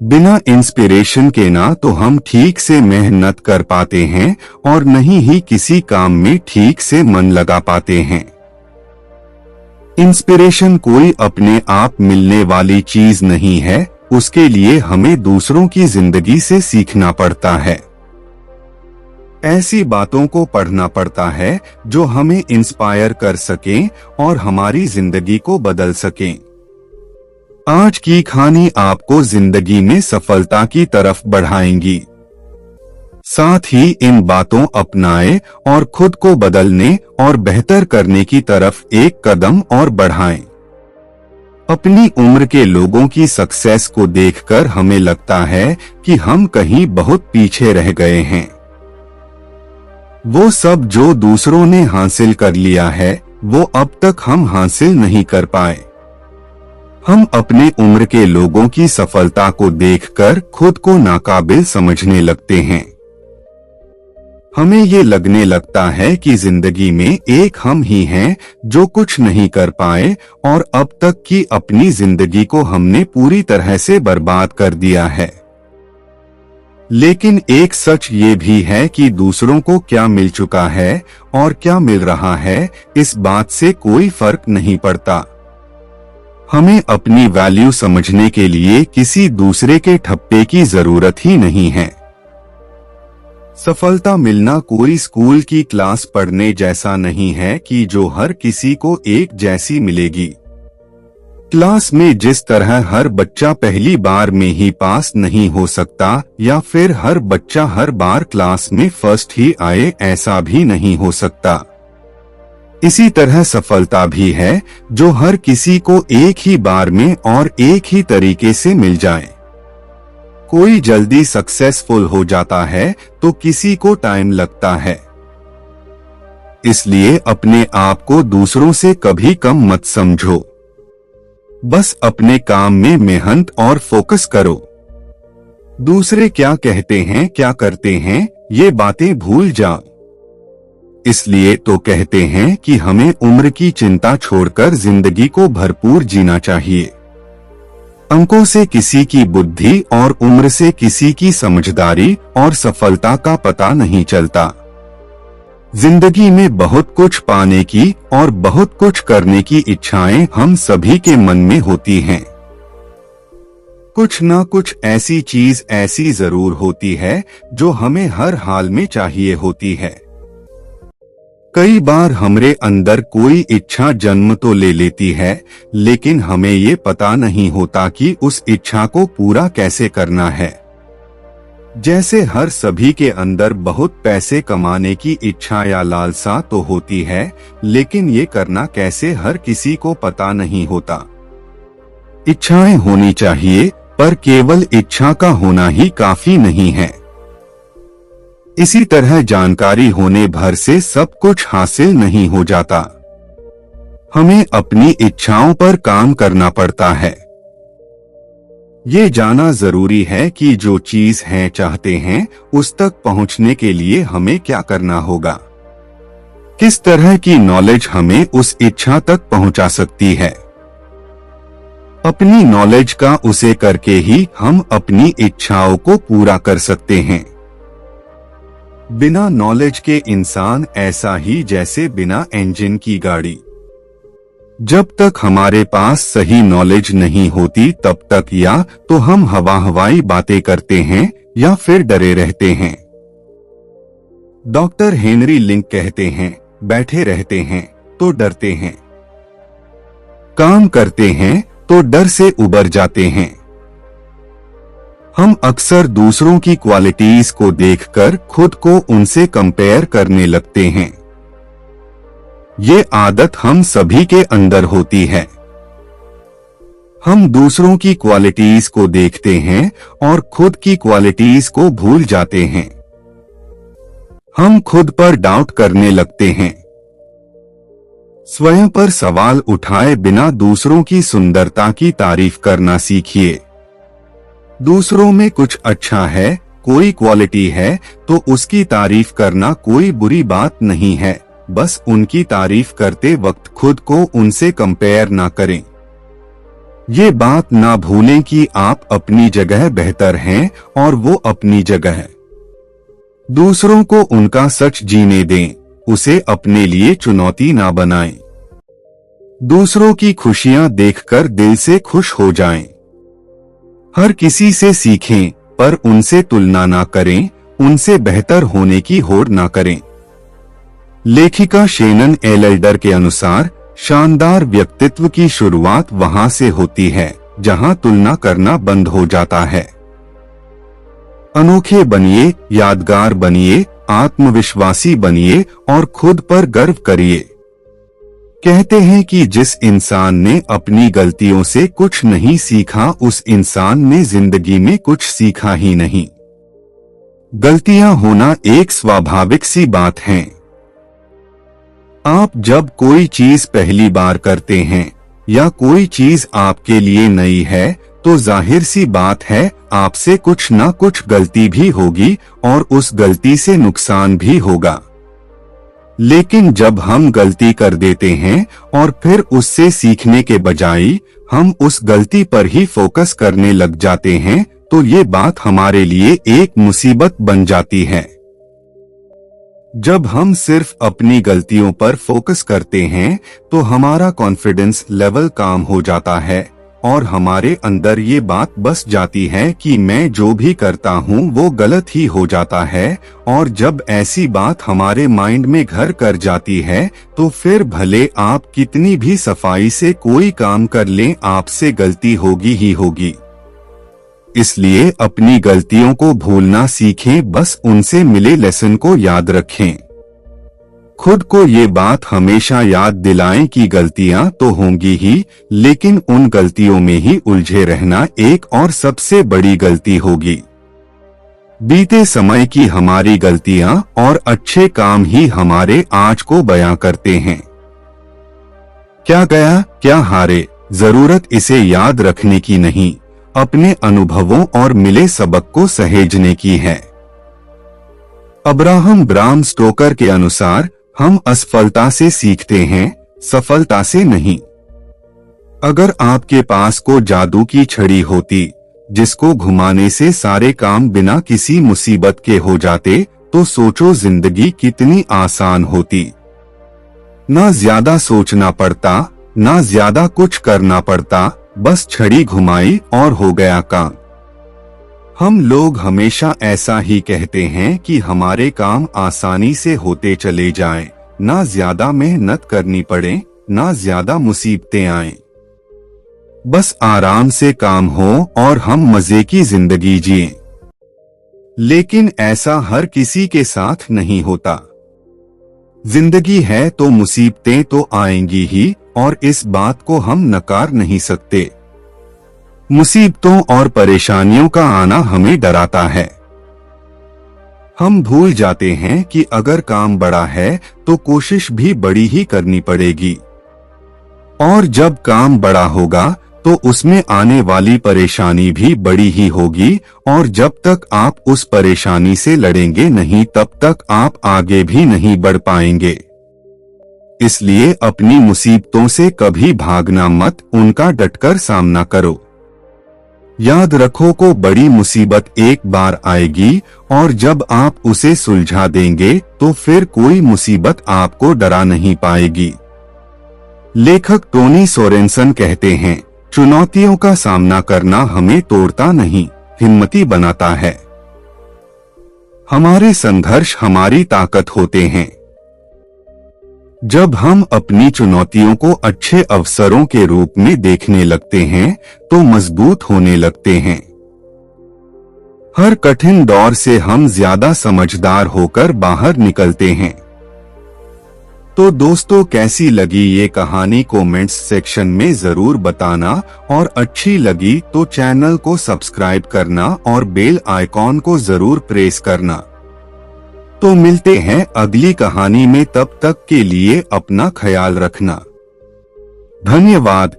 बिना इंस्पिरेशन के ना तो हम ठीक से मेहनत कर पाते हैं और नहीं ही किसी काम में ठीक से मन लगा पाते हैं। इंस्पिरेशन कोई अपने आप मिलने वाली चीज नहीं है, उसके लिए हमें दूसरों की जिंदगी से सीखना पड़ता है। ऐसी बातों को पढ़ना पड़ता है जो हमें इंस्पायर कर सकें और हमारी जिंदगी को बदल सकें। आज की कहानी आपको जिंदगी में सफलता की तरफ बढ़ाएंगी। साथ ही इन बातों अपनाएं और खुद को बदलने और बेहतर करने की तरफ एक कदम और बढ़ाएं। अपनी उम्र के लोगों की सक्सेस को देखकर हमें लगता है कि हम कहीं बहुत पीछे रह गए हैं। वो सब जो दूसरों ने हासिल कर लिया है वो अब तक हम हासिल नहीं कर पाए। हम अपने उम्र के लोगों की सफलता को देखकर खुद को नाकाबिल समझने लगते हैं। हमें ये लगने लगता है कि जिंदगी में एक हम ही हैं जो कुछ नहीं कर पाए और अब तक की अपनी जिंदगी को हमने पूरी तरह से बर्बाद कर दिया है। लेकिन एक सच ये भी है कि दूसरों को क्या मिल चुका है और क्या मिल रहा है, इस बात से कोई फर्क नहीं पड़ता। हमें अपनी वैल्यू समझने के लिए किसी दूसरे के ठप्पे की जरूरत ही नहीं है। सफलता मिलना कोई स्कूल की क्लास पढ़ने जैसा नहीं है कि जो हर किसी को एक जैसी मिलेगी। क्लास में जिस तरह हर बच्चा पहली बार में ही पास नहीं हो सकता या फिर हर बच्चा हर बार क्लास में फर्स्ट ही आए, ऐसा भी नहीं हो सकता। इसी तरह सफलता भी है जो हर किसी को एक ही बार में और एक ही तरीके से मिल जाए। कोई जल्दी सक्सेसफुल हो जाता है तो किसी को टाइम लगता है। इसलिए अपने आप को दूसरों से कभी कम मत समझो। बस अपने काम में मेहनत और फोकस करो। दूसरे क्या कहते हैं, क्या करते हैं, ये बातें भूल जाओ। इसलिए तो कहते हैं कि हमें उम्र की चिंता छोड़कर जिंदगी को भरपूर जीना चाहिए। अंकों से किसी की बुद्धि और उम्र से किसी की समझदारी और सफलता का पता नहीं चलता। जिंदगी में बहुत कुछ पाने की और बहुत कुछ करने की इच्छाएं हम सभी के मन में होती हैं। कुछ ना कुछ ऐसी चीज ऐसी जरूर होती है जो हमें हर हाल में चाहिए होती है। कई बार हमारे अंदर कोई इच्छा जन्म तो ले लेती है, लेकिन हमें ये पता नहीं होता कि उस इच्छा को पूरा कैसे करना है। जैसे हर सभी के अंदर बहुत पैसे कमाने की इच्छा या लालसा तो होती है, लेकिन ये करना कैसे हर किसी को पता नहीं होता। इच्छाएं होनी चाहिए, पर केवल इच्छा का होना ही काफी नहीं है। इसी तरह जानकारी होने भर से सब कुछ हासिल नहीं हो जाता। हमें अपनी इच्छाओं पर काम करना पड़ता है। ये जाना जरूरी है कि जो चीज है चाहते हैं उस तक पहुंचने के लिए हमें क्या करना होगा। किस तरह की नॉलेज हमें उस इच्छा तक पहुंचा सकती है। अपनी नॉलेज का उसे करके ही हम अपनी इच्छाओं को पूरा कर सकते हैं। बिना नॉलेज के इंसान ऐसा ही जैसे बिना इंजन की गाड़ी। जब तक हमारे पास सही नॉलेज नहीं होती तब तक या तो हम हवाई बातें करते हैं या फिर डरे रहते हैं। डॉक्टर हेनरी लिंक कहते हैं, बैठे रहते हैं तो डरते हैं, काम करते हैं तो डर से उबर जाते हैं। हम अक्सर दूसरों की क्वालिटीज को देखकर खुद को उनसे कंपेयर करने लगते हैं। ये आदत हम सभी के अंदर होती है। हम दूसरों की क्वालिटीज को देखते हैं और खुद की क्वालिटीज को भूल जाते हैं। हम खुद पर डाउट करने लगते हैं। स्वयं पर सवाल उठाए बिना दूसरों की सुंदरता की तारीफ करना सीखिए। दूसरों में कुछ अच्छा है, कोई क्वालिटी है तो उसकी तारीफ करना कोई बुरी बात नहीं है। बस उनकी तारीफ करते वक्त खुद को उनसे कंपेयर ना करें। ये बात ना भूलें कि आप अपनी जगह बेहतर हैं और वो अपनी जगह। दूसरों को उनका सच जीने दें, उसे अपने लिए चुनौती ना बनाएं। दूसरों की खुशियां देखकर दिल से खुश हो जाएं। हर किसी से सीखें, पर उनसे तुलना ना करें, उनसे बेहतर होने की होड़ ना करें। लेखिका शेनन एल्डर के अनुसार शानदार व्यक्तित्व की शुरुआत वहां से होती है जहां तुलना करना बंद हो जाता है। अनोखे बनिए, यादगार बनिए, आत्मविश्वासी बनिए और खुद पर गर्व करिए। कहते हैं कि जिस इंसान ने अपनी गलतियों से कुछ नहीं सीखा, उस इंसान ने जिंदगी में कुछ सीखा ही नहीं। गलतियां होना एक स्वाभाविक सी बात है। आप जब कोई चीज पहली बार करते हैं या कोई चीज आपके लिए नई है, तो जाहिर सी बात है आपसे कुछ ना कुछ गलती भी होगी और उस गलती से नुकसान भी होगा। लेकिन जब हम गलती कर देते हैं और फिर उससे सीखने के बजाय हम उस गलती पर ही फोकस करने लग जाते हैं, तो ये बात हमारे लिए एक मुसीबत बन जाती है। जब हम सिर्फ अपनी गलतियों पर फोकस करते हैं तो हमारा कॉन्फिडेंस लेवल कम हो जाता है और हमारे अंदर ये बात बस जाती है कि मैं जो भी करता हूँ वो गलत ही हो जाता है। और जब ऐसी बात हमारे माइंड में घर कर जाती है तो फिर भले आप कितनी भी सफाई से कोई काम कर लें, आपसे गलती होगी ही होगी। इसलिए अपनी गलतियों को भूलना सीखें, बस उनसे मिले लेसन को याद रखें। खुद को ये बात हमेशा याद दिलाएं कि गलतियां तो होंगी ही, लेकिन उन गलतियों में ही उलझे रहना एक और सबसे बड़ी गलती होगी। बीते समय की हमारी गलतियां और अच्छे काम ही हमारे आज को बयां करते हैं। क्या गया क्या हारे, जरूरत इसे याद रखने की नहीं, अपने अनुभवों और मिले सबक को सहेजने की है। अब्राहम ब्राम स्टोकर के अनुसार हम असफलता से सीखते हैं, सफलता से नहीं। अगर आपके पास को जादू की छड़ी होती जिसको घुमाने से सारे काम बिना किसी मुसीबत के हो जाते, तो सोचो जिंदगी कितनी आसान होती। ना ज्यादा सोचना पड़ता, ना ज्यादा कुछ करना पड़ता, बस छड़ी घुमाई और हो गया काम। हम लोग हमेशा ऐसा ही कहते हैं कि हमारे काम आसानी से होते चले जाएं, ना ज्यादा मेहनत करनी पड़े, ना ज्यादा मुसीबतें आएं। बस आराम से काम हो और हम मजे की जिंदगी जिएं। लेकिन ऐसा हर किसी के साथ नहीं होता। जिंदगी है तो मुसीबतें तो आएंगी ही, और इस बात को हम नकार नहीं सकते। मुसीबतों और परेशानियों का आना हमें डराता है। हम भूल जाते हैं कि अगर काम बड़ा है तो कोशिश भी बड़ी ही करनी पड़ेगी, और जब काम बड़ा होगा तो उसमें आने वाली परेशानी भी बड़ी ही होगी, और जब तक आप उस परेशानी से लड़ेंगे नहीं तब तक आप आगे भी नहीं बढ़ पाएंगे। इसलिए अपनी मुसीबतों से कभी भागना मत, उनका डटकर सामना करो। याद रखो को बड़ी मुसीबत एक बार आएगी और जब आप उसे सुलझा देंगे तो फिर कोई मुसीबत आपको डरा नहीं पाएगी। लेखक टोनी सोरेनसन कहते हैं, चुनौतियों का सामना करना हमें तोड़ता नहीं, हिम्मती बनाता है। हमारे संघर्ष हमारी ताकत होते हैं। जब हम अपनी चुनौतियों को अच्छे अवसरों के रूप में देखने लगते हैं तो मजबूत होने लगते हैं। हर कठिन दौर से हम ज्यादा समझदार होकर बाहर निकलते हैं। तो दोस्तों, कैसी लगी ये कहानी कमेंट्स सेक्शन में जरूर बताना, और अच्छी लगी तो चैनल को सब्सक्राइब करना और बेल आइकॉन को जरूर प्रेस करना। तो मिलते हैं अगली कहानी में, तब तक के लिए अपना ख्याल रखना। धन्यवाद।